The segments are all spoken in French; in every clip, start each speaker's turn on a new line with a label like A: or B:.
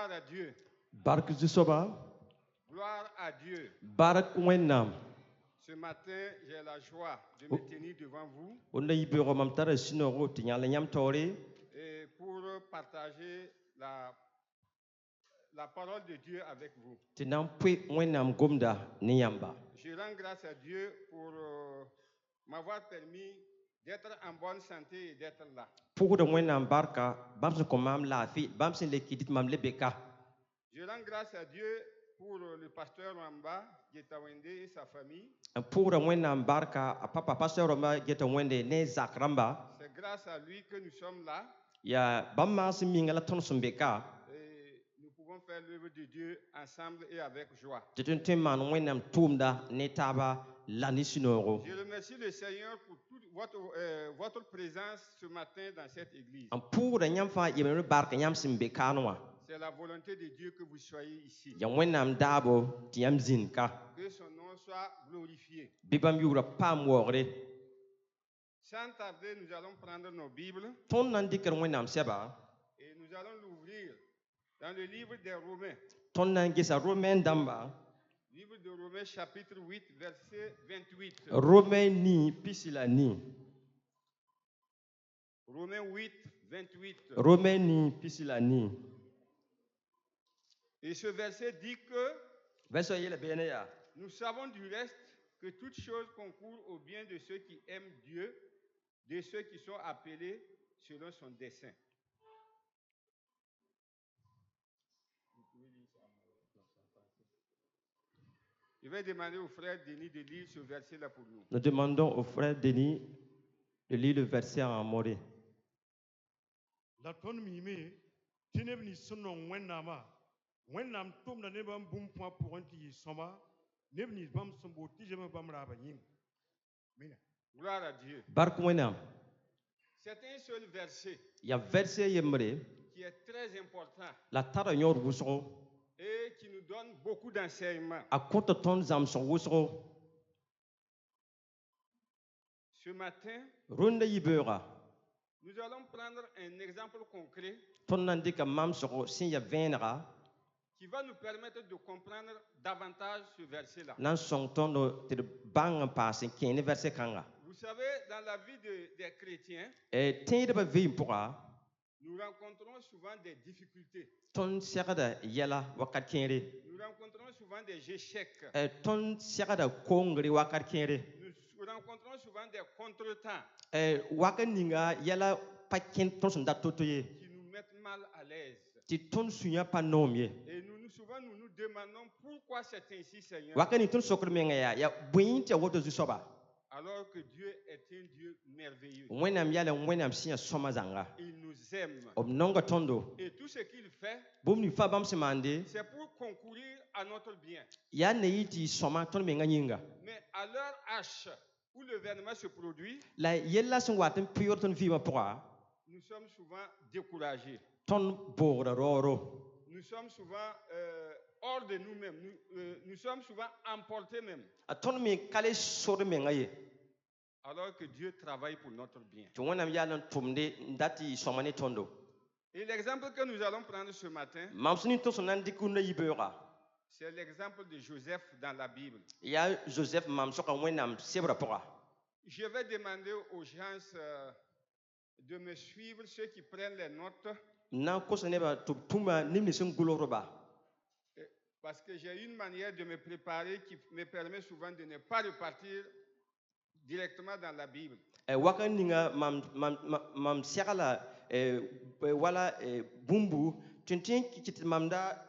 A: Gloire à Dieu.
B: Barke Zusoba,
A: Gloire à Dieu.
B: Barak Wenam.
A: Ce matin, j'ai la joie de me tenir devant vous
B: On a ibero mamtara sinoro tinyala nyam tori.
A: et pour partager la parole de Dieu avec vous.
B: Tinam pui Wenam gomda niyamba.
A: Je rends grâce à Dieu pour m'avoir permis d'être en bonne santé et d'être là.
B: Pour de Wenam barka, bamsin komam la fi, bamsin le kidit mam lebeka.
A: Je rends grâce à Dieu pour le pasteur Ramba, Getawende et sa famille.
B: Pour de Wenam barka, a papa pasteur Roma geta wende ne zakramba.
A: C'est grâce à lui que nous sommes là
B: Ya bamma si mingala ton sumbeka.
A: et nous pouvons faire l'œuvre de Dieu ensemble et avec joie.
B: Titun timman Wenam tumda netaba lani sinoro.
A: Je remercie le Seigneur pour toute votre présence ce matin dans cette église.
B: Pour de nyamfa yemere barka nyam simbeka noa.
A: C'est la volonté de Dieu que vous soyez ici.
B: Ya Wenam dabo tiam zinka.
A: Que son nom soit glorifié.
B: Bibam yura pam wogre.
A: Sans tarder, nous allons prendre nos Bibles
B: Ton nandiker Wenam seba.
A: et nous allons l'ouvrir dans le livre des Romains.
B: Ton nangisa Romain damba.
A: Livre de Romains chapitre 8, verset 28.
B: Romain ni pisila ni.
A: Romains 8, 28.
B: Romain ni pisila ni.
A: Et ce verset dit que
B: Verso yele bene ya.
A: nous savons du reste que toutes choses concourent au bien de ceux qui aiment Dieu, de ceux qui sont appelés selon son dessein. Je vais demander au frère Denis de lire ce verset-là pour nous.
B: Nous demandons au frère Denis de lire le verset en moré.
C: La ton mime tineb ni sono wenama wenam tom na ne bam bum point pour anti soma neb ni bam sombo ti je bam raba yin mina
A: Gloire à Dieu.
B: Bark wenam.
A: C'est un seul verset
B: Ya verset yemre.
A: qui est très important
B: La tara nyor wusro.
A: et qui nous donne beaucoup d'enseignements.
B: A kota ton zam son wusro.
A: Ce matin,
B: Ronda yibera.
A: nous allons prendre un exemple concret
B: Ton nandika mam soro sin ya venera.
A: qui va nous permettre de comprendre davantage ce verset-là.
B: Nan song ton no te bang passe kene verset kanga.
A: Vous savez, dans la vie des chrétiens,
B: E tende ba vim pourra.
A: nous rencontrons souvent des difficultés.
B: Ton serada yela wakat kere.
A: Nous rencontrons souvent des échecs.
B: E ton serada kongri wakat kere.
A: Nous rencontrons souvent des contretemps
B: E wakaninga yela pakin ton son datotoye.
A: qui nous mettent mal à l'aise.
B: Ti ton sunya panomye.
A: Et souvent, nous nous demandons pourquoi c'est ainsi, Seigneur,
B: Wakani ton sokre menga ya buin ti woto zusoba.
A: alors que Dieu est un Dieu merveilleux.
B: Wenam yala wenam sinya soma zanga.
A: Il nous aime.
B: Obnonga tondo.
A: Et tout ce qu'il fait,
B: Bum ni fa bam semande.
A: c'est pour concourir à notre bien.
B: Ya neiti soma ton menga nyinga.
A: Mais à l'heure H où l'événement se produit,
B: La yella son waten pure ton vima pourra.
A: nous sommes souvent découragés.
B: Ton bora roro.
A: Nous sommes souvent hors de nous-mêmes. Nous sommes souvent emportés même.
B: A ton me kale sore menga ye.
A: Alors que Dieu travaille pour notre bien.
B: Tu wenam yala tumde ndati somane tondo.
A: Et l'exemple que nous allons prendre ce matin,
B: Mamsuni to son nandikunda yibera.
A: c'est l'exemple de Joseph dans la Bible.
B: Ya Joseph mamsoka wenam sebra pourra.
A: Je vais demander aux gens de me suivre, ceux qui prennent les notes,
B: Na kosaneba tuma nimni sun guloroba.
A: parce que j'ai une manière de me préparer qui me permet souvent de ne pas repartir directement dans la Bible.
B: Wakaninga mam serala wala bumbu tintin kit mamda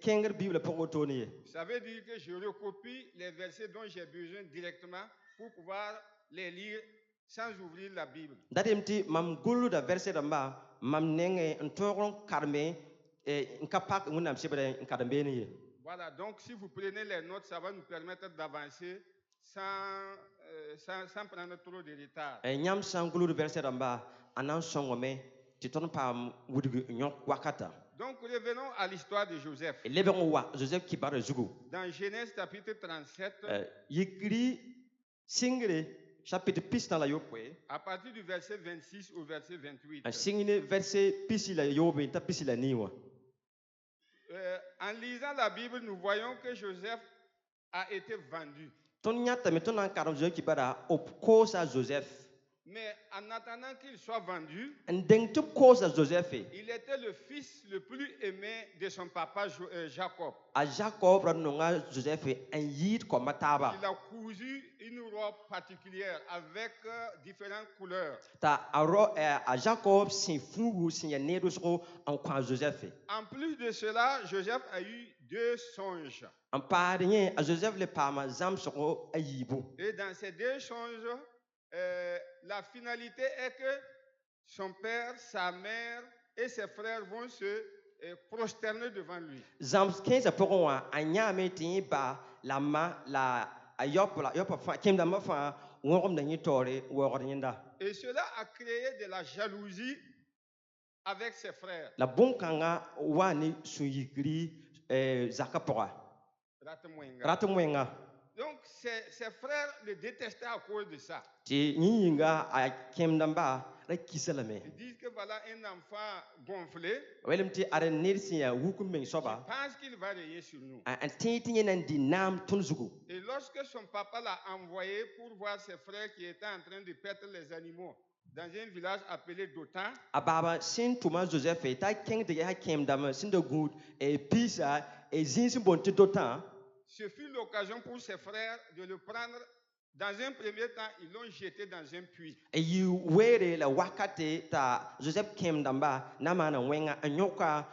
B: kenger bible pour retourner.
A: Ça veut dire que je recopie les versets dont j'ai besoin directement pour pouvoir les lire sans ouvrir la Bible.
B: Dademti mam gulu da verset damba mam nenge ntoron karme nkapak munam sebra nkadambeni.
A: Voilà, donc si vous prenez les notes, ça va nous permettre d'avancer sans prendre trop de retard.
B: Nyam sang gulu verset damba anan songome titon pam wudugu nyok wakata.
A: Donc revenons à l'histoire de Joseph.
B: Joseph qui parle zugu.
A: Dans Genèse chapitre 37,
B: Yikri singre chapitre pis dans la yopwe.
A: à partir du verset 26 au verset 28,
B: Singine verset pis la yobe ta pis la niwa.
A: En lisant la Bible, nous voyons que Joseph a été vendu.
B: Ton nyata me ton ankara Joseph ki bara op kosa Joseph.
A: Mais en attendant qu'il soit vendu,
B: En deng tu kosa Joseph.
A: il était le fils le plus aimé de son papa Jacob.
B: A Jacob ranonga Joseph en yid ko mataba.
A: Il a cousu une robe particulière avec différentes couleurs.
B: Ta aro a Jacob sin fugu sin ya nedusko en kwa Joseph.
A: En plus de cela, Joseph a eu 2 songes.
B: En parien a Joseph le pama zamsoko ayibu.
A: Et dans ces 2 songes, la finalité est que son père, sa mère et ses frères vont se prosterner devant lui.
B: Zams 15 pour un anyame tin ba la ma la ayopla fa kim da ma fa ngom da ni tore wo nyinda.
A: Et cela a créé de la jalousie avec ses frères.
B: La bonkanga wani suyigri zakapora. Ratumwenga.
A: Donc ses frères le détestaient à cause de ça.
B: Ti nyinga a kim damba la kisalame.
A: Ils disent que voilà un enfant gonflé.
B: Welem ti are nersia wukum men
A: Il
B: soba.
A: pense qu'il va régner sur nous.
B: An tintin nan dinam tunzugu.
A: Et lorsque son papa l'a envoyé pour voir ses frères qui étaient en train de perdre les animaux dans un village appelé Dothan,
B: Ababa sin tuma Joseph ta keng de ha kim dama sin de good e pisa e zin sin bonte dotan.
A: ce fut l'occasion pour ses frères de le prendre. Dans un premier temps, ils l'ont jeté dans un puits.
B: E you were la wakate ta Joseph kim damba namana wenga anyoka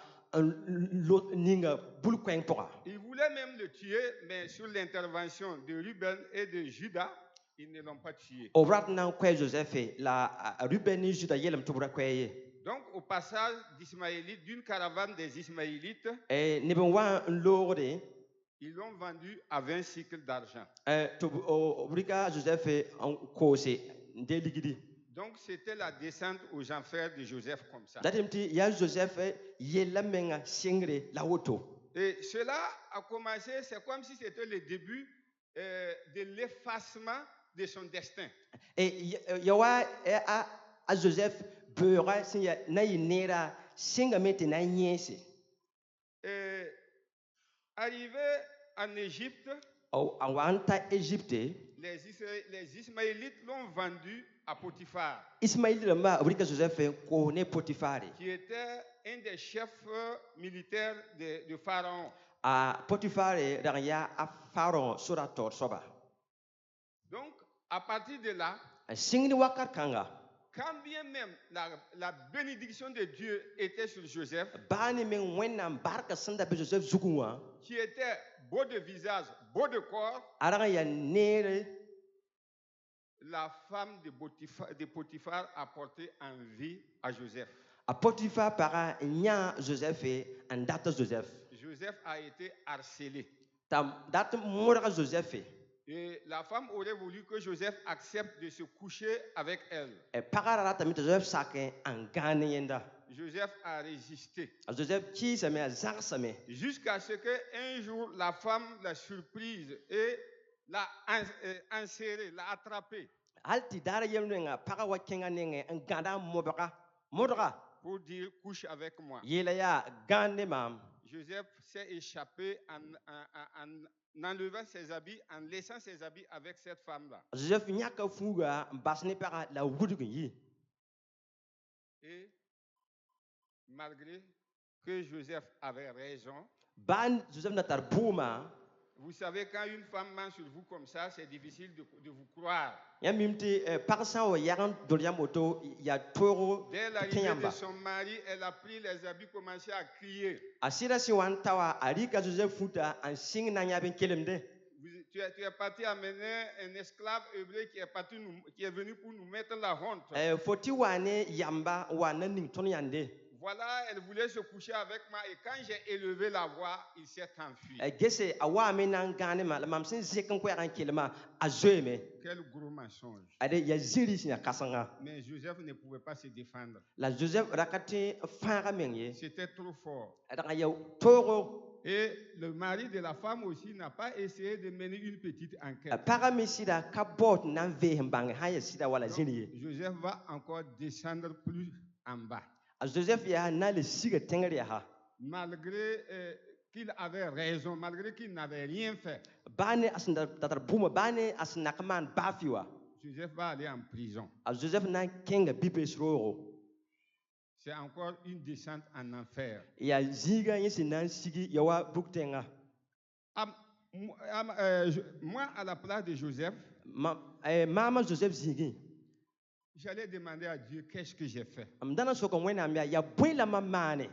B: ninga bulkweng pora.
A: Ils voulaient même le tuer, mais sur l'intervention de Ruben et de Judas, ils ne l'ont pas tué.
B: Obrat nan kwe Joseph la Ruben ni Juda yelem tubra kweye.
A: Donc, au passage d'Ismaélites, d'une caravane des Ismaélites,
B: E niben wa lorde
A: ils l'ont vendu à 20 cycles d'argent.
B: to obrika Joseph en kose deligidi.
A: Donc, c'était la descente aux enfers de Joseph comme ça.
B: Datimti ya Joseph yelamenga singre la woto.
A: Et cela a commencé, c'est comme si c'était le début de l'effacement de son destin.
B: E yawa a Joseph beura sin ya na yinera singa meti na nyese.
A: Et arrivé en Égypte,
B: O awanta Egypte
A: les Ismaélites l'ont vendu à Potiphar,
B: Ismaïl lamba obrika Joseph ko ne Potifari.
A: qui était un des chefs militaires de Pharaon.
B: A Potifari ya a Pharaon surator soba.
A: Donc, à partir de là,
B: Singni wakar kanga
A: quand bien même la bénédiction de Dieu était sur Joseph,
B: bani men wenam barka sanda be Joseph zukunwa
A: qui était beau de visage, beau de corps,
B: aranga ya nere
A: la femme de Potiphar a porté envie à Joseph.
B: a Potifar para nya Joseph and data Joseph.
A: Joseph a été harcelé.
B: Tam dat mora Joseph
A: Et la femme aurait voulu que Joseph accepte de se coucher avec elle.
B: e pagara tamit Joseph sake an gane yenda.
A: Joseph a résisté.
B: Joseph ki same azar same.
A: Jusqu'à ce qu'un jour, la femme l'a surprise et l'a inséré, l'a attrapé
B: Alti dara yemnga paga wakenga nenge an ganda modra
A: pour dire couche avec moi.
B: yela ya gane mam.
A: Joseph s'est échappé en enlevant ses habits, en laissant ses habits avec cette femme-là.
B: Joseph nyaka fuga basne para la wudugun yi.
A: Et malgré que Joseph avait raison,
B: Ban Joseph natar buma
A: vous savez, quand une femme ment sur vous comme ça, c'est difficile de vous croire.
B: ya mimti parsa o yaran doliam auto ya toro
A: Dès l'arrivée de
B: kenyamba.
A: son mari, elle a pris les habits, commencé à crier.
B: Asira si wan tawa arika Joseph futa an sing na nyaben kelemde.
A: Tu es parti amener un esclave hébreu qui est venu pour nous mettre la honte.
B: Foti wane yamba wana ning ton yande.
A: Voilà, elle voulait se coucher avec moi et quand j'ai élevé la voix, il s'est enfui.
B: Gese awa me nan gane ma mam sin zekan ko yaran kelema azoeme.
A: Quel gros mensonge.
B: Ade ya ziri sinya kasanga.
A: Mais Joseph ne pouvait pas se défendre.
B: La Joseph rakati fara menye.
A: C'était trop fort.
B: Ada ya toro
A: Et le mari de la femme aussi n'a pas essayé de mener une petite enquête.
B: paramisida kabot nan ve mbang haya sida wala
A: Donc,
B: zini.
A: Joseph va encore descendre plus en bas.
B: Joseph ya na le siga tengri ha.
A: malgré qu'il avait raison, malgré qu'il n'avait rien fait,
B: Bani asin datar buma bani asin nakaman bafiwa.
A: Joseph va aller en prison.
B: A Joseph na kenga bibes roro.
A: C'est encore une descente en enfer.
B: Ya ziga yesi nan sigi yawa buktenga.
A: Moi, à la place de Joseph,
B: Mama Joseph zigi.
A: j'allais demander à Dieu qu'est-ce que j'ai fait.
B: Amdana soko wena mbia ya bwela mamane.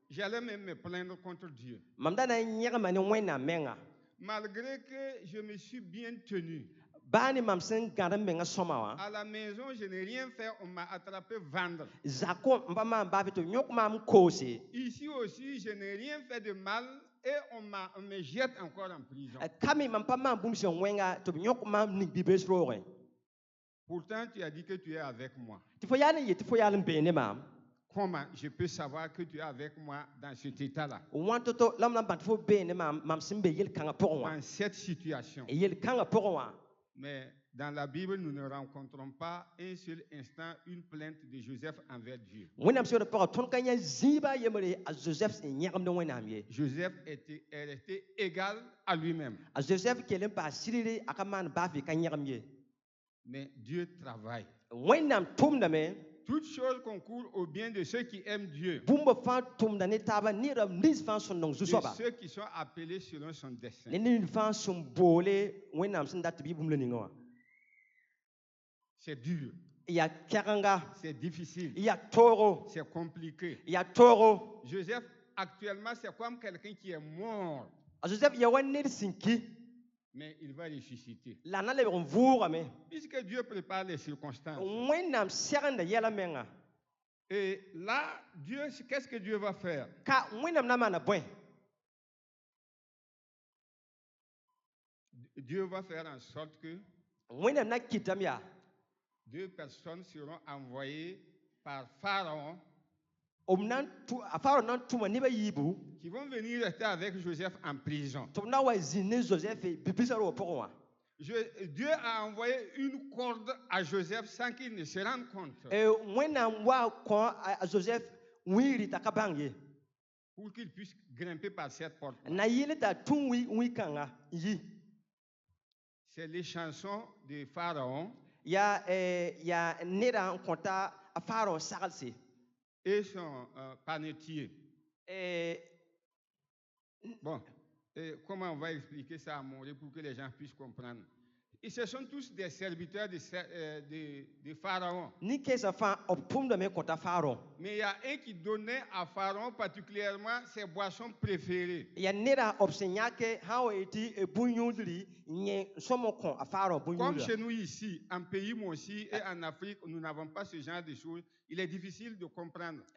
A: J'allais même me plaindre contre Dieu.
B: Mamdana nyega mani wena menga.
A: Malgré que je me suis bien tenu.
B: Bani mamsen gada menga somawa.
A: À la maison, je n'ai rien fait, on m'a attrapé vendre.
B: Zako mbama mbafito nyok mam kosi.
A: Ici aussi, je n'ai rien fait de mal et on me jette encore en prison.
B: Kami mampama bumsi wenga to nyok mam ni bibes roro.
A: Pourtant, tu as dit que tu es avec moi.
B: Tifoyane ye tifoyale mbene mam.
A: Comment je peux savoir que tu es avec moi dans cet état-là?
B: Wantoto lamna batfo bene mam simbe yel kanga poronwa.
A: Dans cette situation.
B: Yel kanga poronwa.
A: Mais dans la Bible, nous ne rencontrons pas un seul instant une plainte de Joseph envers Dieu. Joseph est resté égal à lui-même. Mais Dieu travaille. Toutes choses concourent au bien de ceux qui aiment Dieu. De ceux qui sont appelés selon son dessein. C'est dur. C'est difficile. C'est compliqué. Joseph, actuellement, c'est comme quelqu'un qui est mort. Mais il va ressusciter. Puisque Dieu prépare les circonstances. Et là, qu'est-ce que Dieu va faire? Dieu va faire en sorte que 2 personnes seront envoyées par Pharaon qui vont venir rester avec Joseph en prison. Dieu a envoyé une corde à Joseph sans qu'il ne se rende compte. Pour qu'il puisse grimper par cette porte. C'est les chansons de Pharaon. Et son panetier. Bon, comment on va expliquer ça à Morée pour que les gens puissent comprendre? Et ce sont tous des serviteurs de Pharaon. Mais il y a un qui donnait à Pharaon particulièrement ses boissons préférées. Comme chez nous ici, en pays moi aussi et en Afrique, nous n'avons pas ce genre de choses. Il est difficile de comprendre. Donc,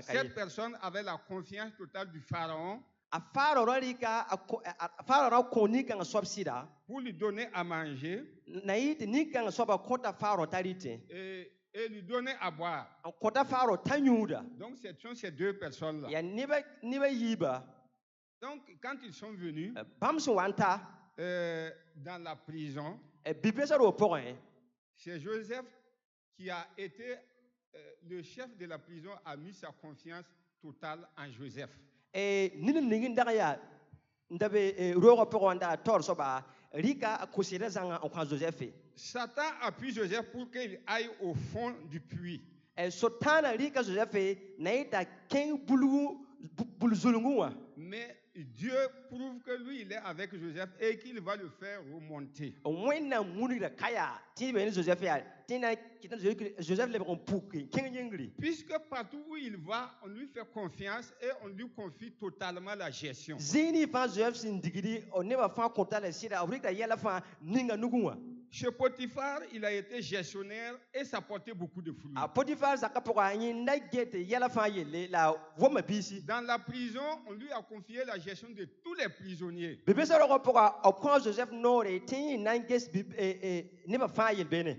A: cette personne avait la confiance totale du Pharaon pour lui donner à manger et lui donner à boire. Donc, ce sont ces 2 personnes-là. Donc, quand ils sont venus dans la prison, c'est Joseph qui a été le chef de la prison, a mis sa confiance totale en Joseph. Satan appuie Joseph pour qu'il aille au fond du puits. Mais Dieu prouve que lui, il est avec Joseph et qu'il va le faire remonter. Puisque partout où il va, on lui fait confiance et on lui confie totalement la gestion. Chez Potiphar, il a été gestionnaire et ça portait beaucoup de fruits. Dans la prison, on lui a confié la gestion de tous les prisonniers.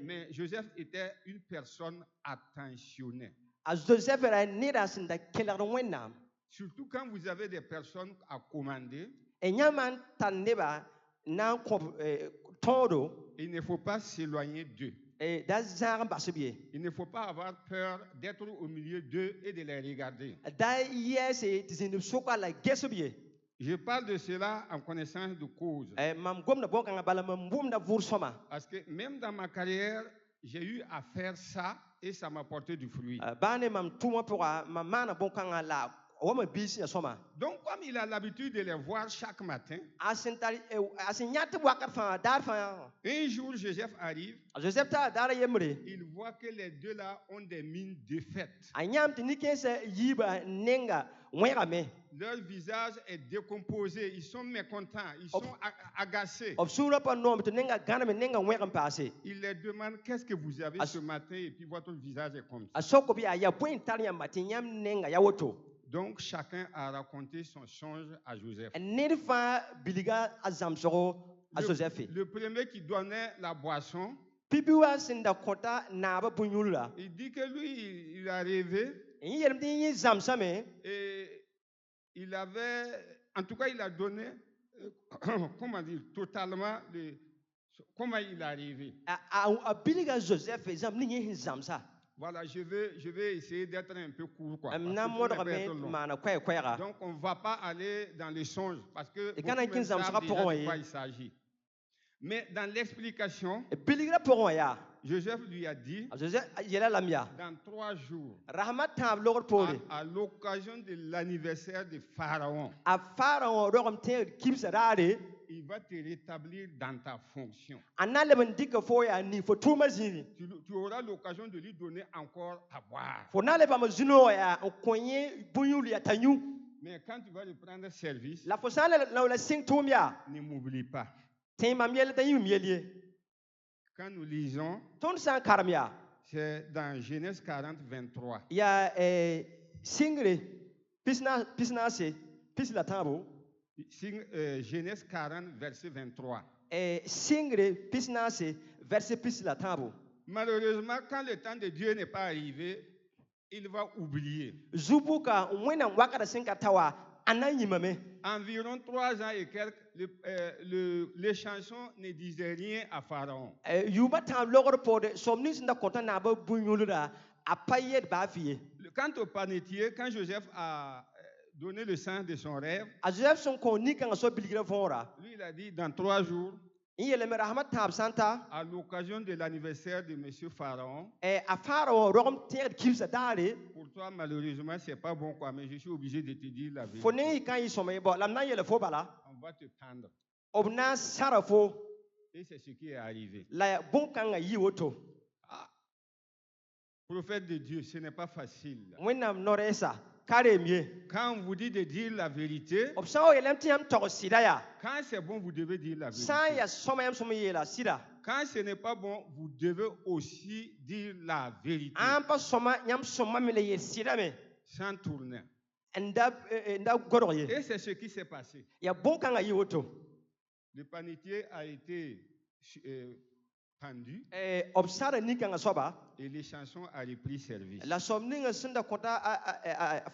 A: Mais Joseph était une personne attentionnée. Surtout quand vous avez des personnes à commander. il ne faut pas s'éloigner d'eux.
B: da zãag n bas b ye
A: Il ne faut pas avoir peur d'être au milieu d'eux et de les regarder.
B: da yɛɛse tɩ zĩnd b sʋka la ges b ye
A: Je parle de cela en connaissance de cause.
B: mam gomda bõn-kãngã bala mam wʋmda vʋʋd sõma
A: Parce que même dans ma carrière, j'ai eu à faire ça et ça m'a porté du fruit.
B: baa ne mam tʋʋmã pʋga mam maana bõn-kãngã la wa mam biis ya sõma
A: Donc, comme il a l'habitude de les voir chaque matin,
B: a sẽn yã tɩ wakat fãa daar fãa
A: un jour, Joseph arrive,
B: joseph taa daara yembre
A: il voit que les deux là ont des mines défaites.
B: a yãmb tɩ nin-kẽensã yiiba nenga wẽgame
A: Leur visage est décomposé, ils sont mécontents, ils sont agacés.
B: b sũurã pa noom tɩ nenga gãneme nenga wẽg n paase
A: Il les demande qu'est-ce que vous avez ce matin et puis votre visage est comme ça.
B: a sok b yaa ya bõe n tar yãmba tɩ yãmb nenga ya woto
A: Donc chacun a raconté son songe à Joseph.
B: ned fãa bilga a zãmsgo a josefe
A: Le premier qui donnait la boisson,
B: pibiwa sẽn da kõta naaba bõn-yũlra
A: il dit que lui, il a rêvé
B: n yelm tɩ yẽ zãmsame
A: et il avait, en tout cas, il a donné, comment dire, totalement comment il est arrivé.
B: a bilga joseph zãmb ne yẽ sẽn zãmsa
A: Voilà, je vais essayer d'être un peu court, quoi.
B: m
A: parce
B: na
A: que
B: n
A: tout ne peut
B: modgame
A: être long.
B: maana koɛɛ-koɛɛga
A: Donc, on ne va pas aller dans les songes parce que
B: Et quand
A: beaucoup
B: on
A: même
B: dit
A: savent
B: ça,
A: déjà
B: pour
A: de quoi
B: eux,
A: il s'agit. Mais dans l'explication,
B: bilgrã pʋgẽ wã yaa
A: Joseph lui a dit,
B: a joseph yɛla lame yaa
A: dans 3 jours,
B: rasma tãab logr poore
A: à l'occasion de l'anniversaire de Pharaon,
B: a faara wã rogem tẽegd kibsa raare
A: il va te rétablir dans ta fonction.
B: a na leb n dɩka fo yaa ning fo tʋʋmã zĩigi
A: Tu auras l'occasion de lui donner encore à boire.
B: fo na lebame zu-noogã yaa n kõ yẽ bõn-yũl yaa t'a yũ
A: Mais quand tu vas reprendre service,
B: la fo sã n la sɩng tʋʋm yaa
A: ne m'oublie pas.
B: tẽ mam yɛl t'a yĩmim yel ye
A: Quand nous lisons,
B: tõnd sã n karem yaa
A: c'est dans Genèse 40, 23.
B: yaa sɩngre pisnaase pis la tãabo
A: Genèse 40, verset 23.
B: sɩngre pisnaase verset pis la tãabo
A: Malheureusement, quand le temps de Dieu n'est pas arrivé, il va oublier.
B: zu-buka wẽnnaam wakata sẽn ka ta wa a na n yĩmame
A: Environ 3 ans et quelques, les chansons ne disaient rien à Pharaon.
B: yuuba tãab logr poode soab ning sẽn da kõta naaba bũn-yũlra a pa yɛd baa fɩ ye
A: Quant au panetier, quand Joseph a donné le sens de son rêve,
B: a josɛf sẽn kõ nin-kãngã soab bilgrã võora
A: lui, il a dit, dans 3 jours,
B: n yeelame rasma tãab sã n ta
A: à l'occasion de l'anniversaire de M. Pharaon,
B: a faara wã rogem tẽegd kibsa daare
A: pour toi, malheureusement, c'est pas bon, quoi, mais je suis obligé de te dire la
B: fo ne
A: vérité.
B: y kã yɩ sõma ye bɔ la m na n yeela fo bala
A: On va te pendre.
B: b na n sãra fo
A: Et c'est ce qui est arrivé.
B: la bõn-kãngã yɩ woto
A: Prophète de Dieu, ce n'est pas facile.
B: wẽnnaam no-rɛɛsa ka reem ye
A: Quand on vous dit de dire la vérité,
B: b sã n wa yeelame tɩ yãmb togs sɩda yaa
A: quand c'est bon, vous devez dire la
B: sã n
A: vérité.
B: yaa sõma yãmb sõm yeela sɩda
A: Quand ce n'est pas bon, vous devez aussi dire la vérité,
B: a n pa sõma yãmb sõma me la yeel sɩdame
A: sans tourner.
B: n da godg ye
A: Et c'est ce qui s'est passé.
B: yaa bõn-kãngã yɩ woto
A: Le panetier a été pendu
B: b sãda nin-kãngã soaba
A: et les chansons a repris service.
B: la soab ninga sẽn da kõta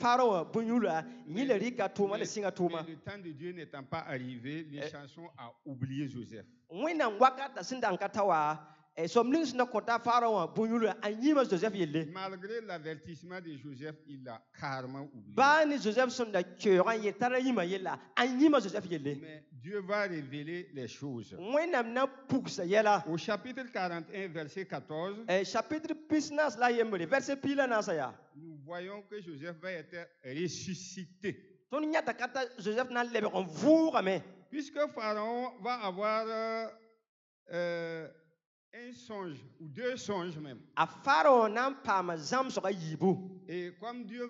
B: faara wã bõn-yũlra yẽ la rɩka tʋʋma la sɩnga tʋʋma
A: Mais le temps de Dieu n'étant pas arrivé, les chansons a oublié Joseph.
B: wẽnnaam wakata sẽn da n ka ta wa soab ning sẽn da kõta faara wã bõn-yũlra a yĩma josɛf yelle
A: Malgré l'avertissement de Joseph, il a carrément oublié.
B: baa ne josɛf sẽn da keoogã n yel tara yĩma yella a yĩma josɛf yelle
A: Mais Dieu va révéler les choses.
B: wẽnnaam na pugsa yɛla
A: Au chapitre 41, verset 14,
B: chapitre pis naas la a yembre verset pi la naasa yaa
A: nous voyons que Joseph va être ressuscité.
B: tõnd yãta ka ta josɛf na n lebg n vʋʋgame
A: Puisque Pharaon va avoir un songe, ou 2 songes même.
B: a faara wã na n paama zãmsgã yiibu
A: Et comme Dieu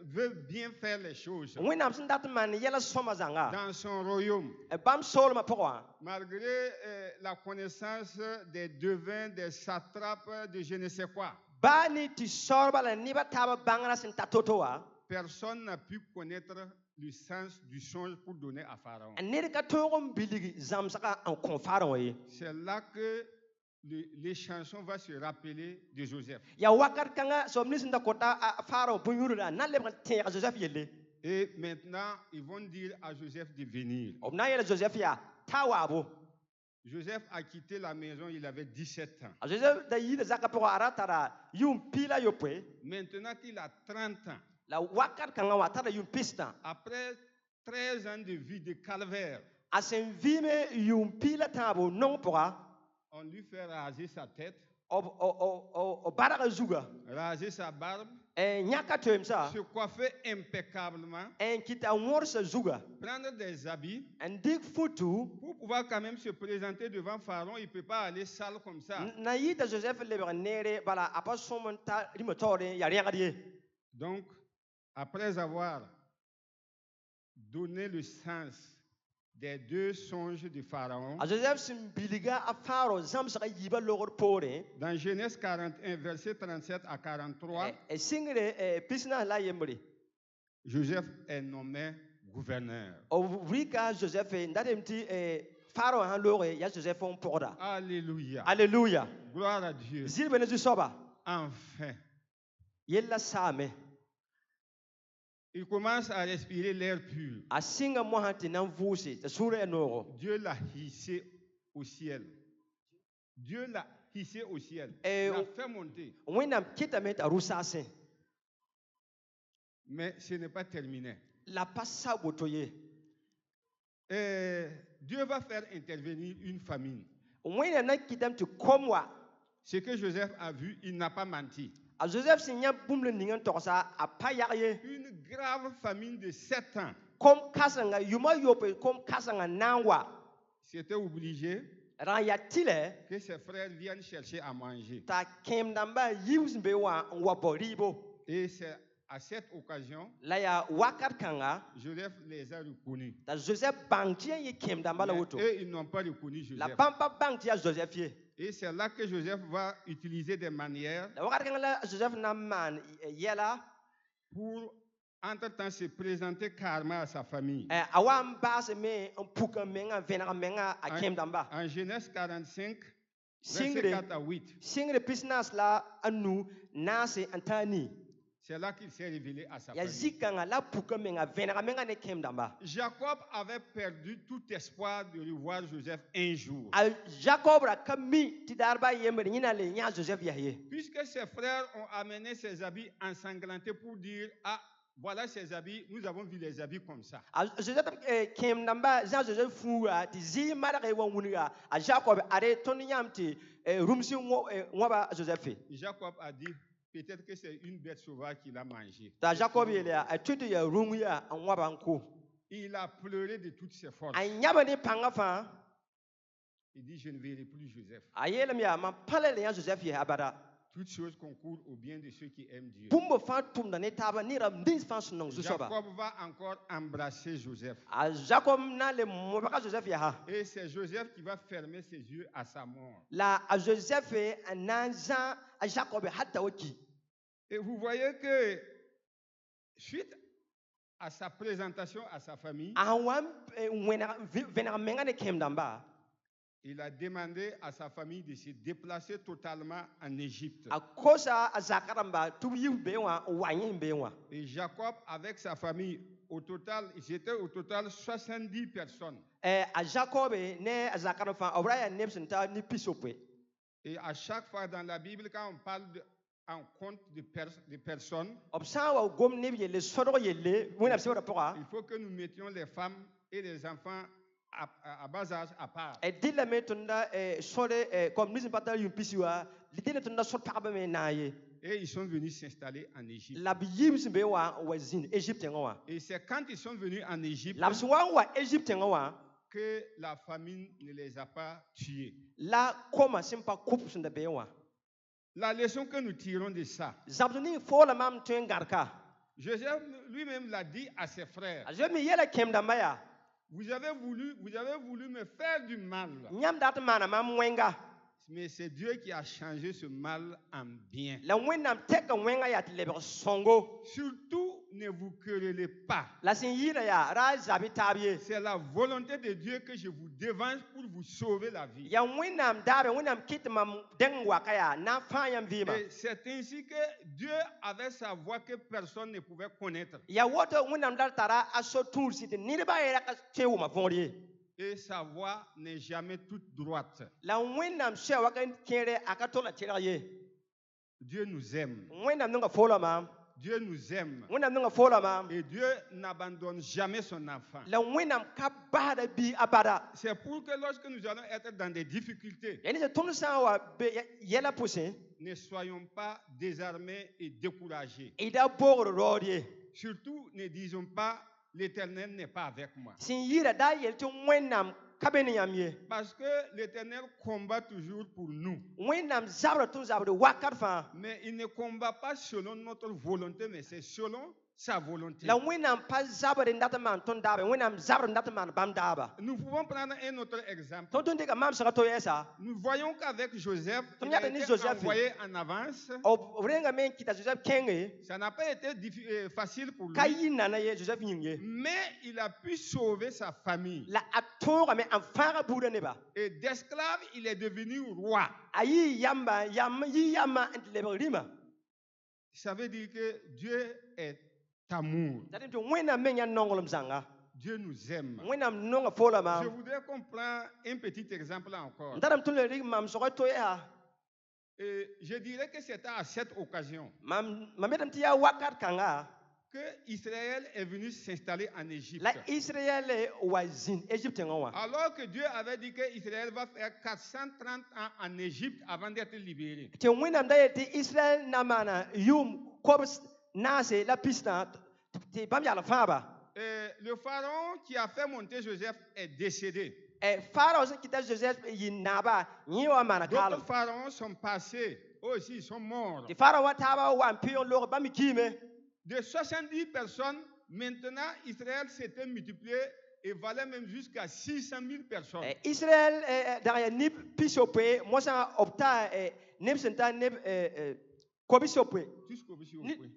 A: veut bien faire les choses
B: wẽnnaam sẽn dat n maan yɛla sõma zãnga
A: dans son royaume,
B: bãmb soolmã pʋgẽ wã
A: malgré la connaissance des devins, des satrapes, de je ne sais quoi,
B: baa ne tɩ saoorba la nebã taaba bãngrã sẽn ta to-to wã
A: personne n'a pu connaître le sens du songe pour donner à Pharaon.
B: ned ka tõog n bilg zãmsgã n kõ faarẽ wã ye
A: C'est là que les chansons vont se rappeler de Joseph.
B: yaa wakat kãngã soab ning sẽn da kõta faarẽ wã bõn-yũrã na n lebg n tẽeg josɛf yelle
A: Et maintenant, ils vont dire à Joseph de venir.
B: b na n yeela josɛf yaa ta waabo
A: Joseph a quitté la maison, il avait 17 ans.
B: A Joseph da yida zaka poko ara tara yum pila yope
A: Maintenant qu'il a 30 ans,
B: la wakat kanga wa tara yum pista
A: après 13 ans de vie de calvaire,
B: asen vime yum pila tabo non pora
A: on lui fait raser sa tête,
B: o baraka zuga
A: raser sa barbe,
B: nyaka temsa
A: se coiffer impeccablement,
B: en kita worsa zuga
A: prendre des habits
B: en dik futu
A: pour pouvoir quand même se présenter devant Pharaon. Il ne peut pas aller sale comme ça.
B: na yida Joseph lebra nere bala apa somonta rimotore ya rien die
A: Donc, après avoir donné le sens des 2 songes de Pharaon,
B: a Joseph simbiliga a faro zamsa yiba logor pore
A: dans Genèse 41, versets 37 à 43,
B: singre pisna la yembre
A: Joseph est nommé gouverneur.
B: o wika Joseph ndademti faro han lore ya Joseph on porda
A: Alléluia.
B: Alléluia.
A: Gloire à Dieu.
B: Zilbene zu soba
A: Enfin,
B: yella same
A: il commence à respirer l'air pur.
B: a singa mo hanti nan vusi ta sura enoro
A: Dieu l'a hissé au ciel. Dieu l'a hissé au ciel.
B: Eh,
A: L'a fait monter.
B: wenam kitamet arusase
A: Mais ce n'est pas terminé.
B: la passa botoye
A: Dieu va faire intervenir une famine.
B: wena na kitam tu komwa
A: Ce que Joseph a vu, il n'a pas menti.
B: a Joseph sinya bumle ningan tosa a payaye
A: Une grave famine de 7 ans.
B: kom kasanga yuma yope kom kasanga nanwa
A: C'était obligé
B: ran ya tile
A: que ses frères viennent chercher à manger.
B: ta kem damba yius be wa boribo
A: Et c'est à cette occasion,
B: la ya wakat kanga
A: Joseph les a reconnus.
B: ta Joseph bangtie ye kem damba la
A: Mais
B: woto
A: eux, ils n'ont pas reconnu
B: la
A: Joseph.
B: pampa bangtie Joseph ye
A: Et c'est là que Joseph va utiliser des manières
B: la wakat kanga la Joseph na man yela
A: pour, entre-temps, se présenter carrément à sa famille.
B: awam base me puka menga venara menga a kem damba
A: En Genèse 45, versets
B: singre
A: 4 à 8,
B: singre pisnas la anu nase antani
A: c'est là qu'il s'est révélé à sa
B: ya
A: famille.
B: zikanga la puka menga venara menga ne kem damba
A: Jacob avait perdu tout espoir de revoir Joseph un jour.
B: a Jacob ra kami ti darba yemre nyina le nya Joseph yaye
A: Puisque ses frères ont amené ses habits ensanglantés pour dire, ah, voilà ses habits, nous avons vu les habits comme ça.
B: a Joseph kem damba Jean Joseph fuwa ti zi mara ga wonuniga a Jacob are ton nyamti rumsi ngoba Joseph
A: Jacob a dit, peut-être que c'est une bête sauvage qu'il a mangée.
B: ta Jacob yele a tutu ya runguya an waba nko
A: Il a pleuré de toutes ses forces.
B: a nyaba ni panga fa
A: Il dit, je ne verrai plus Joseph.
B: a yele mi ma pale le ya Joseph ye abada
A: Toutes choses concourent au bien de ceux qui aiment Dieu.
B: pumbo fa tum da ne taba ni ram din fa sunong zu soba
A: Jacob va encore embrasser Joseph.
B: a Jacob na le mo baka Joseph ya ha
A: Et c'est Joseph qui va fermer ses yeux à sa mort.
B: la a Joseph na Jean a Jacob hatta waki
A: Et vous voyez que suite à sa présentation à sa famille,
B: a wam venara menga ne kem damba
A: il a demandé à sa famille de se déplacer totalement en Égypte.
B: a kosa a zakaramba tu yimbe wa wanyin be wa
A: Et Jacob, avec sa famille, au total, ils étaient au total 70 personnes.
B: a Jacob ne a zakarfa obraya nepsin ta ni pisope
A: Et à chaque fois dans la Bible, quand on parle en compte de personnes,
B: obsa wa gom ne yele soro yele wona se wora poka
A: il faut que nous mettions les femmes et les enfants à bas âge à part.
B: e dilla me tunda sore comme nisin patal yum pisiwa lidele tunda sor pakaba me naye
A: Et ils sont venus s'installer en Égypte.
B: la yimsin be wa wazin Égypte ngwa
A: Et c'est quand ils sont venus en Égypte
B: la wa Égypte ngwa
A: que la famine ne les a pas tués.
B: la koma simpa kup sunda be wa
A: La leçon que nous tirons de ça,
B: zabduni fo la mam tuen garka
A: Joseph lui-même l'a dit à ses frères.
B: a mi yela kem da maya
A: Vous avez voulu me faire du mal.
B: nyam dat mana mam wenga
A: Mais c'est Dieu qui a changé ce mal en bien.
B: la wenam tek wenga ya tlebe songo
A: Surtout, ne vous querellez pas.
B: la sin yira ya ra zabi tabiye
A: C'est la volonté de Dieu que je vous dévange pour vous sauver la vie.
B: ya wenam dabe wenam kitmam dengwa kaya na fayam vima
A: Et c'est ainsi que Dieu avait sa voix que personne ne pouvait connaître.
B: ya woto wenam dal tara aso tour site nirba era ka tewu ma vori
A: et sa voie n'est jamais toute droite.
B: La wẽnnaam sɛa wa ka kẽere a ka tol la tɩrg ye.
A: Dieu nous aime.
B: Wẽnnaam nengã foola maam.
A: Dieu nous aime.
B: Wẽnnaam nengã foola maam.
A: Et Dieu n'abandonne jamais son enfant.
B: La wẽnnaam ka basda bii abada.
A: C'est pour que lorsque nous allons être dans des difficultés,
B: Ya ne tɩ tõnd sã n wa be yɛla pʋsẽ
A: ne soyons pas désarmés et découragés.
B: y da boogr raood ye.
A: Surtout, ne disons pas l'Éternel n'est pas avec moi.
B: Sẽn yɩɩda daa yel tɩ wẽnnaam ka be ne yãmb ye.
A: Parce que l'Éternel combat toujours pour nous.
B: Wẽnnaam zabra tɩ zabd wakat fãa.
A: Mais il ne combat pas selon notre volonté, mais c'est selon sa volonté.
B: La wẽnnaam pa zabd n dat n maan tõnd daaba wẽnnaam zabd n dat n maan bãmb daaba.
A: Nous pouvons prendre un autre exemple.
B: Tõnd tõnd dɩka maamsga to yɛsa
A: Nous voyons qu'avec Joseph,
B: Tom
A: il a
B: yata ni
A: été
B: Joseph.
A: envoyé en avance.
B: b rengame n kɩta Joseph kẽnge
A: Ça n'a pas été facile pour
B: ka
A: lui,
B: yɩ nana ye Joseph yĩng ye.
A: mais il a pu sauver sa famille.
B: La a tõogame n fãaga buudã neba.
A: Et d'esclave, il est devenu roi.
B: A yɩ yamba yɩ yamã n tɩ lebg rĩmã.
A: Ça veut dire que Dieu est amour.
B: Dat n tɩ wẽnnaam me yãn nonglem zãnga.
A: Dieu nous aime.
B: Wẽnnaam nonga foola
A: Je
B: maam.
A: voudrais qu'on prenne un petit exemple encore.
B: N dadam tʋm le rɩg maamsgã to yaa.
A: Et je dirais que c'est à cette occasion
B: Mam metame tɩ yaa wakat kãnga
A: que Israël est venu s'installer en Égypte.
B: la Israɛl wa zĩnd Égypte tẽngã wã.
A: Alors que Dieu avait dit que Israël va faire 430 ans en Égypte avant d'être libéré.
B: Tɩ wẽnnaam da yel tɩ Israɛl na maana yʋʋm kobs naase la pisdã tɩ bãmb yaal fãaba.
A: Et le pharaon qui a fait monter Joseph est décédé.
B: Farao sẽn kɩta Joseph yɩ naaba yẽ wa maana
A: D'autres
B: kaalem.
A: pharaons sont passés, eux aussi ils sont morts.
B: Tɩ Farao wã taaba wa n pɩʋg log bãmb kiime.
A: De 70 personnes, maintenant Israël s'était multiplié et valait même jusqu'à 600 000 personnes.
B: Israɛl dag ya nib pisopoe mosã b taa neb sẽn tar neb kobisopoe
A: Tous Kobishi
B: Ni-
A: Owe.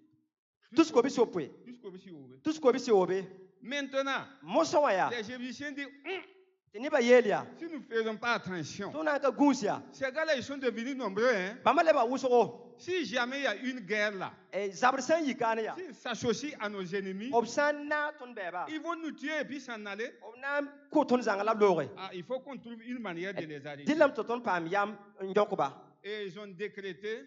B: tus kobisopoe
A: Tous Kobishi Owe.
B: tus kobisobe.
A: Maintenant,
B: Mosã wã yaa
A: les Égyptiens disent,
B: tɩ nebã yeel yaa
A: si nous ne faisons pas attention,
B: tɩ na n ka gũus yaa
A: ces gars-là, ils sont devenus nombreux. Hein?
B: bãmba lebã wʋsgo
A: Si jamais il y a une guerre là,
B: zabd sã n yikaane yaa
A: s'ils s'associent à nos ennemis,
B: b sã n na tõnd bɛɛba
A: ils vont nous tuer et puis s'en aller.
B: b na n kʋ tõnd zãnga la b looge
A: Ah, il faut qu'on trouve une manière de les arrêter.
B: dɩ lame tɩ tõnd paam yam n yõkba
A: Et ils ont décrété,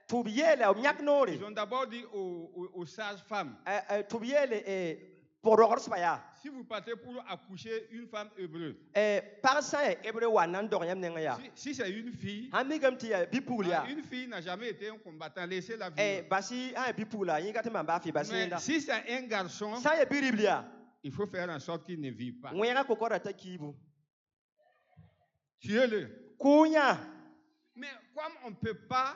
B: tʋʋb yeele b yãk noore
A: ils ont d'abord dit aux sages-femmes,
B: tʋʋb yeele pʋgdogdsba yaa
A: si vous partez pour accoucher une femme hébreuse,
B: pag sã n hebre wa nan dog yãmb nengã yaa
A: si c'est une fille,
B: sãn mikame tɩ yaa bipugl yaa
A: une fille n'a jamais été un combattant, laissez-la vivre.
B: basi sã n yaa bipugla yĩnga tɩ mam baa fɩ basi
A: Mais
B: yẽnda
A: si c'est un garçon,
B: sã n yaa bi-ribl yaa
A: il faut faire en sorte qu'il ne vive pas.
B: wẽnga kokɔda t'a kiibu
A: Tuez-le.
B: kʋʋ yã
A: Mais comme on ne peut pas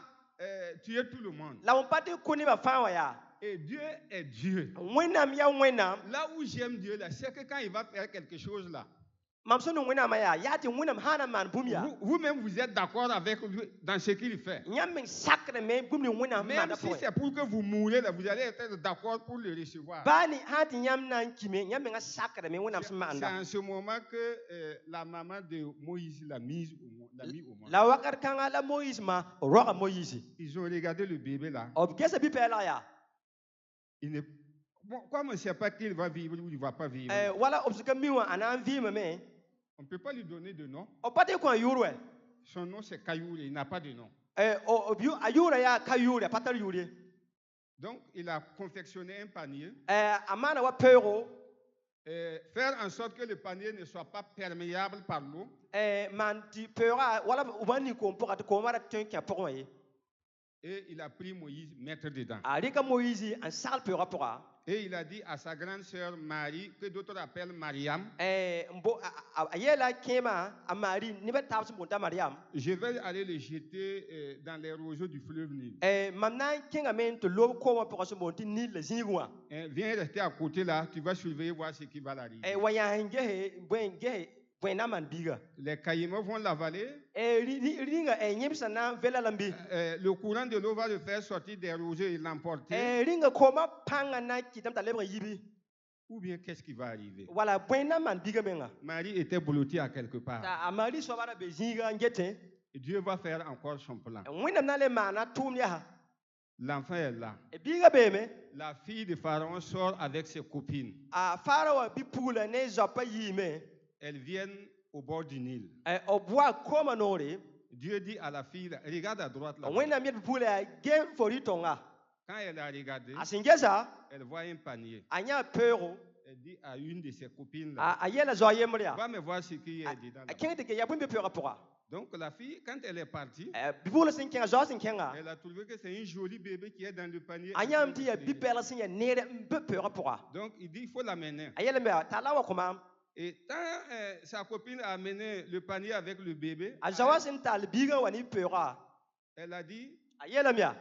A: tuer tout le monde,
B: la n pa tɩ kʋ nebã fãa wã yaa
A: et Dieu est Dieu.
B: wẽnnaam yaa wẽnnaam
A: Là où j'aime Dieu, là, c'est que quand il va faire quelque chose là,
B: mam sẽn nong wẽnnaamã yaa yaa tɩ wẽnnaam sã na n maan bũmb yaa
A: vous-même vous êtes d'accord avec lui dans ce qu'il fait.
B: yãmb meng sakrame bũmb ne wẽnnaam
A: Même
B: maanda
A: si
B: pʋgẽ
A: c'est pour que vous mourrez, là, vous allez être d'accord pour le recevoir.
B: baa ne sã tɩ yãmb na n kime yãmb menga sakrame wẽnnaam sẽn
A: C'est
B: maanda
A: en ce moment que la maman de Moïse l'a mis au monde.
B: la wakat kãngã la moïse ma roga moïse
A: Ils ont regardé le bébé là.
B: b gesa bi-pɛɛlg yaa
A: Il ne... Bon, comme on ne sait pas qu'il va vivre ou il ne va pas vivre,
B: wala b sẽn ka mi wã a na n vɩɩmame
A: on ne peut pas lui donner de nom.
B: b pa tɩ kõ a yʋʋr wɛ
A: Son nom c'est Kayour, il n'a pas de nom.
B: a yʋʋra yaa ka yʋʋr a pa tar yʋʋr ye
A: Donc il a confectionné un panier,
B: a maana wa peoogo
A: faire en sorte que le panier ne soit pas perméable par l'eau.
B: maan tɩ peooga wala b wa nin koom pʋga tɩ koomã ra tõe n kẽ pʋgẽ wã ye
A: Et il a pris Moïse, mettre dedans.
B: a rɩka moïse n sagl peoogã pʋga
A: Et il a dit à sa grande sœur Marie, que d'autres appellent Mariam,
B: a yeela kẽemã a maari nebã taab sẽn boon t'a mariam
A: je vais aller le jeter dans les roseaux du fleuve Nil.
B: mam na n kẽngame tɩ lob koomã pʋgã sẽn boon tɩ nil la zĩig wã
A: Viens rester à côté là, tu vas surveiller voir ce qui va l'arriver.
B: wa yãs n gese bõe na n maan biiga
A: Les caïmans vont l'avaler.
B: rĩnga yẽb sẽn na n vela lambe
A: Le courant de l'eau va le faire sortir des roseaux et l'emporter.
B: rĩnga koomã pãngã na n kɩtame t'a lebg yibi
A: Ou bien qu'est-ce qui va arriver?
B: wala bõe na n maan biiga menga
A: Marie était blottée à quelque part.
B: a maari soaba ra be zĩiga n getẽ
A: Et Dieu va faire encore son plan.
B: wẽnnaam na n le maana tʋʋm yaa
A: L'enfant est là.
B: biiga beeme
A: La fille de Pharaon sort avec ses copines.
B: a faara wã bi-pugla ne zoapã yiime
A: elles viennent au bord du Nil.
B: O bua koma nore.
A: Dieu dit à la fille, là, regarde à droite là.
B: When I'm yet pule game for itonga.
A: Quand elle a regardé,
B: Asingeza.
A: elle voit un panier.
B: Anya pero.
A: Elle dit à une de ses copines là,
B: Ayela zoyemria.
A: va me voir ce qu'il y a dedans.
B: I can't take a wimbe pura pura.
A: Donc la fille, quand elle est partie,
B: Bibula sinking a zosin kenga.
A: elle a trouvé que c'est un joli bébé qui est dans le panier.
B: Anyam tia bipela sinya nere pura pura.
A: Donc il dit, il faut l'amener.
B: Ayela me talawa komam.
A: Et quand sa copine a amené le panier avec le bébé,
B: Azawasin tal biga wani pura.
A: elle a dit,
B: Ayela mia.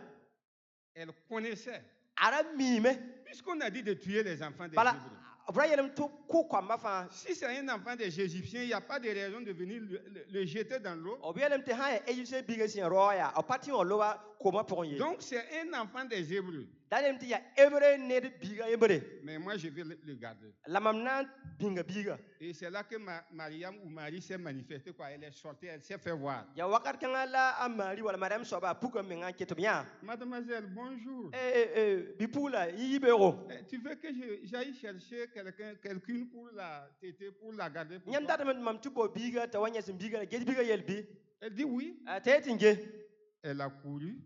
A: elle connaissait.
B: Ara mime.
A: Puisqu'on a dit de tuer les enfants des
B: Bala.
A: Hébreux. Si c'est un enfant des Égyptiens, il n'y a pas de raison de venir le jeter dans l'eau. Donc c'est un enfant des Hébreux. Mais moi je vais le garder. Et c'est là que Mariam ou Marie s'est manifestée quand elle est sortie, elle s'est fait voir. Mademoiselle, bonjour. Tu veux que j'aille chercher quelqu'un pour la téter, pour la garder pour toi? Elle dit oui. Elle a couru,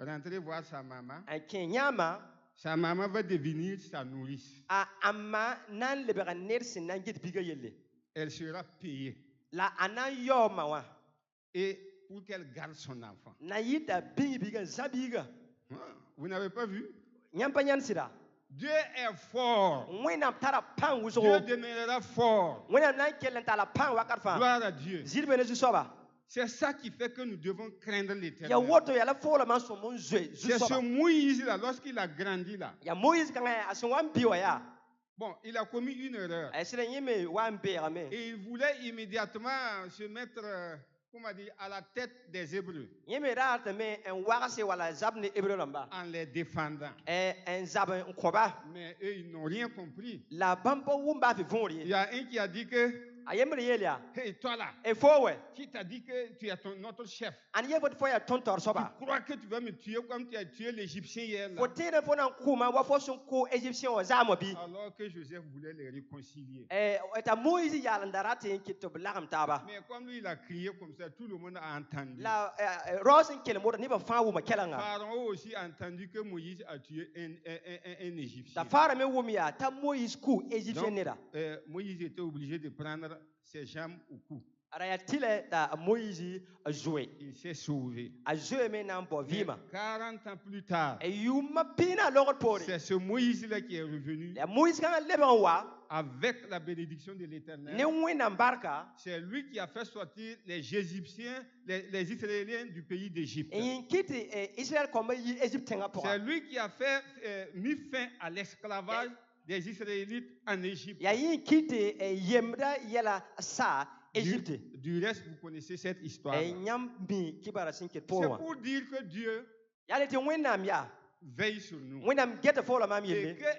A: rentrée voir sa maman. Sa maman va devenir sa nourrice. Elle sera payée. Et pour qu'elle garde son enfant. Vous n'avez pas vu? Dieu est fort. Dieu demeurera fort. Gloire à Dieu. C'est ça qui fait que nous devons craindre l'Éternel. C'est ce Moïse-là, lorsqu'il a grandi là. Bon, il a commis une erreur. Et il voulait immédiatement se mettre, comment dire, à la tête des Hébreux. En les défendant. Mais eux, ils n'ont rien compris. Il y a un qui a dit que, hey, toi là, qui t'a dit que tu es notre chef? Tu crois que tu vas me tuer comme tu as tué l'Égyptien hier là? Alors que Joseph voulait les réconcilier. Mais comme lui il a crié comme ça, tout le monde a entendu. Pharaon aussi a entendu que Moïse a tué un Égyptien. Donc, Moïse était obligé de prendre ses jambes au cou. Il s'est sauvé. Mais 40 ans plus tard, c'est ce Moïse-là qui est revenu avec la bénédiction de l'Éternel. C'est lui qui a fait sortir les Égyptiens, les Israéliens du pays d'Égypte. C'est lui qui a fait mis fin à l'esclavage des Israélites en Égypte. Du reste, vous connaissez cette histoire. C'est pour dire que Dieu veille sur nous. Et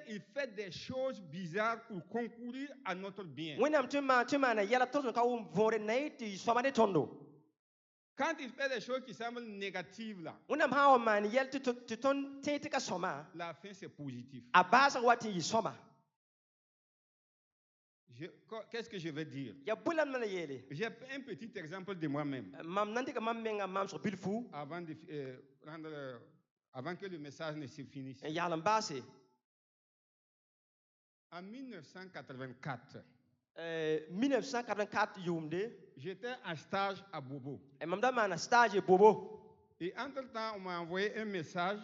A: qu'il fait des choses bizarres pour concourir à notre bien. Quand il fait des choses qui semblent négatives là, la fin c'est positif. Qu'est-ce que je veux dire? J'ai un petit exemple de moi-même. Avant que le message ne se finisse. En 1984, j'étais en stage à Bobo. Et entre-temps, on m'a envoyé un message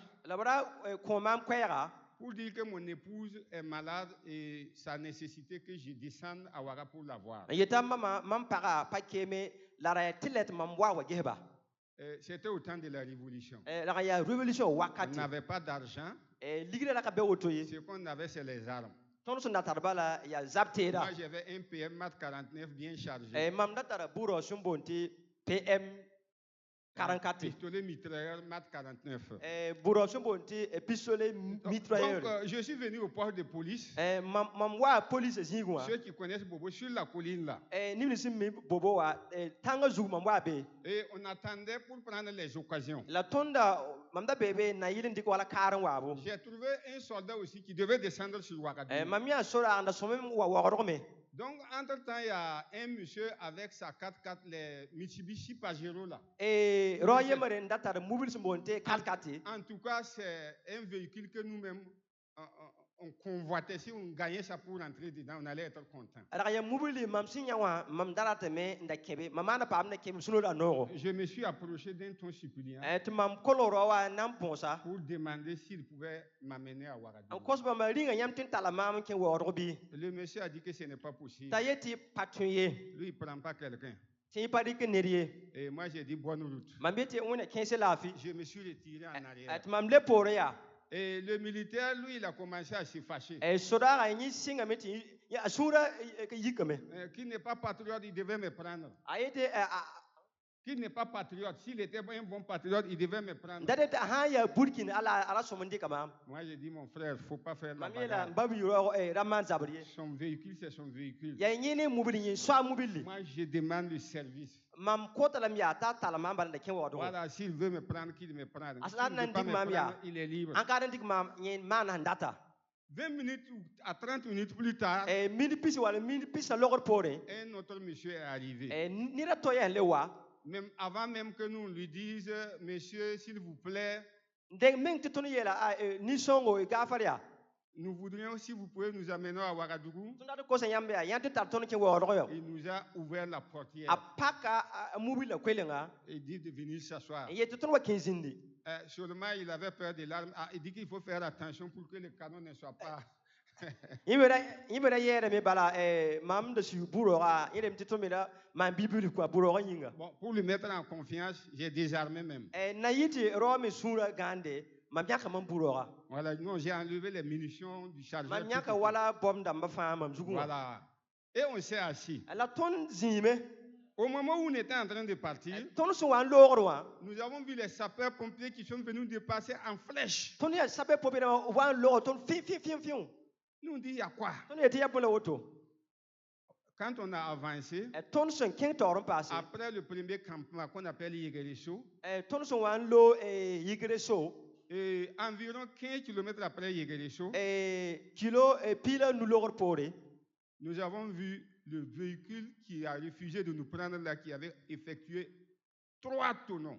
A: pour dire que mon épouse est malade et ça nécessitait que je descende à Ouaga pour la voir. C'était au temps de la Révolution. On n'avait pas d'argent. Ce qu'on avait, c'est les armes. Moi, j'avais un PM Mat 49 bien chargé. Pistolet mitrailleur Mat 49. Donc, je suis venu au poste de police. Ceux qui connaissent Bobo, sur la colline là. Et on attendait pour prendre les occasions. J'ai trouvé un soldat aussi qui devait descendre sur Ouagadougou.
C: Donc, entre-temps, il y a un monsieur avec sa 4x4, les Mitsubishi Pajero là. En tout cas, c'est un véhicule que nous-mêmes, on convoitait. Si on gagnait ça pour rentrer dedans, on allait être content. Je me suis approché d'un ton suppliant pour demander s'il pouvait m'amener à Ouagadougou. Le monsieur a dit que ce n'est pas possible. Lui, il ne prend pas quelqu'un. Et moi, j'ai dit bonne route. Je me suis retiré en arrière. Et le militaire, lui, il a commencé à se fâcher. Qui n'est pas patriote, il devait me prendre. Qui n'est pas patriote, s'il était un bon patriote, il devait me prendre. Moi, j'ai dit, mon frère, il ne faut pas faire la bagarre. Son véhicule, c'est son véhicule. Moi, je demande le service. Voilà, s'il veut me prendre, qu'il me prenne. S'il ne veut pas me prendre, il est libre. 20 minutes à 30 minutes plus tard, un autre monsieur est arrivé. Même avant même que nous lui disions, monsieur, s'il vous plaît, nous voudrions, si vous pouvez nous amener à Ouagadougou. Il nous a ouvert la portière. Il dit de venir s'asseoir. Seulement, il avait peur des larmes. Il dit qu'il faut faire attention pour que le canon ne soit pas... Bon, pour le mettre en confiance, j'ai désarmé même. Voilà, non, j'ai enlevé les munitions du chargeur. Voilà. Et on s'est assis. Au moment où on était en train de partir, nous avons vu les sapeurs-pompiers qui sont venus de passer en flèche. Nous on dit, il y a quoi? Quand on a avancé, après le premier campement qu'on appelle Yéguérécho, et environ 15 km après Yéguérécho, nous avons vu le véhicule qui a refusé de nous prendre là, qui avait effectué 3 tonneaux.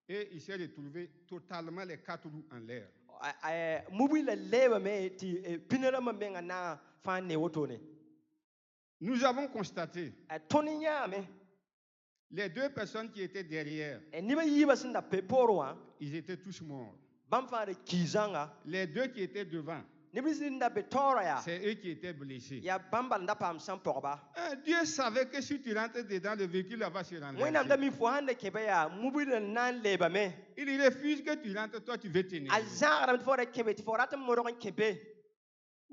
C: Et il s'est retrouvé totalement les 4 roues en l'air. Nous avons constaté les 2 personnes qui étaient derrière, ils étaient tous morts. Les 2 qui étaient devant, c'est eux qui étaient blessés. Dieu savait que si tu rentres dedans, le véhicule va se renverser. Il refuse que tu rentres, toi tu veux tenir.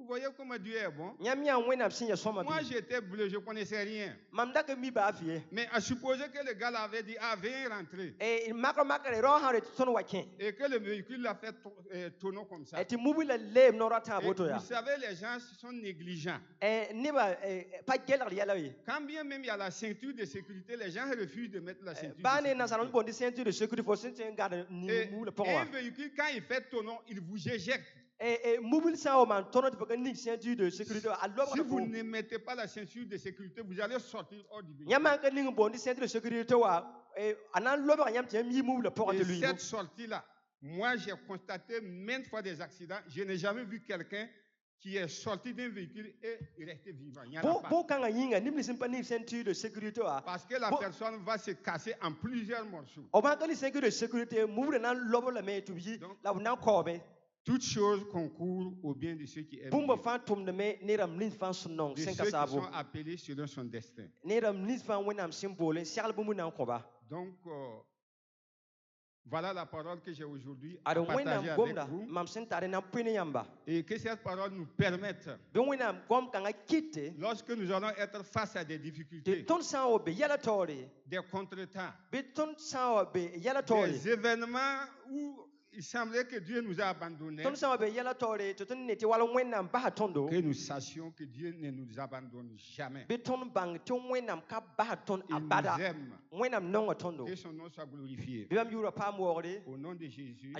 C: Vous voyez comment Dieu est bon? Moi j'étais bleu, je ne connaissais rien. Mais à supposer que le gars avait dit, ah viens rentrer. Et que le véhicule l'a fait tonneau comme ça. Et vous savez, les gens sont négligents. Quand bien même il y a la ceinture de sécurité, les gens refusent de mettre la ceinture de sécurité. Et un véhicule, quand il fait tonneau, il vous éjecte. Si vous ne mettez pas la ceinture de sécurité, vous allez sortir hors du véhicule. Et cette sortie-là, moi j'ai constaté maintes fois des accidents. Je n'ai jamais vu quelqu'un qui est sorti d'un véhicule et resté vivant. Il n'y en a pas. Parce que la personne va se casser en plusieurs morceaux. Donc, toutes choses concourent au bien de ceux qui aiment Dieu, de ceux qui sont appelés selon son destin. Donc, voilà la parole que j'ai aujourd'hui à partager avec vous. Et que cette parole nous permette, lorsque nous allons être face à des difficultés, des contretemps, des événements où il semblait que Dieu nous a abandonnés.
A: Que
C: nous sachions que Dieu ne nous abandonne jamais. Il nous aime. Que son nom soit glorifié. Au nom de Jésus.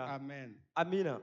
C: Amen.
A: Amen.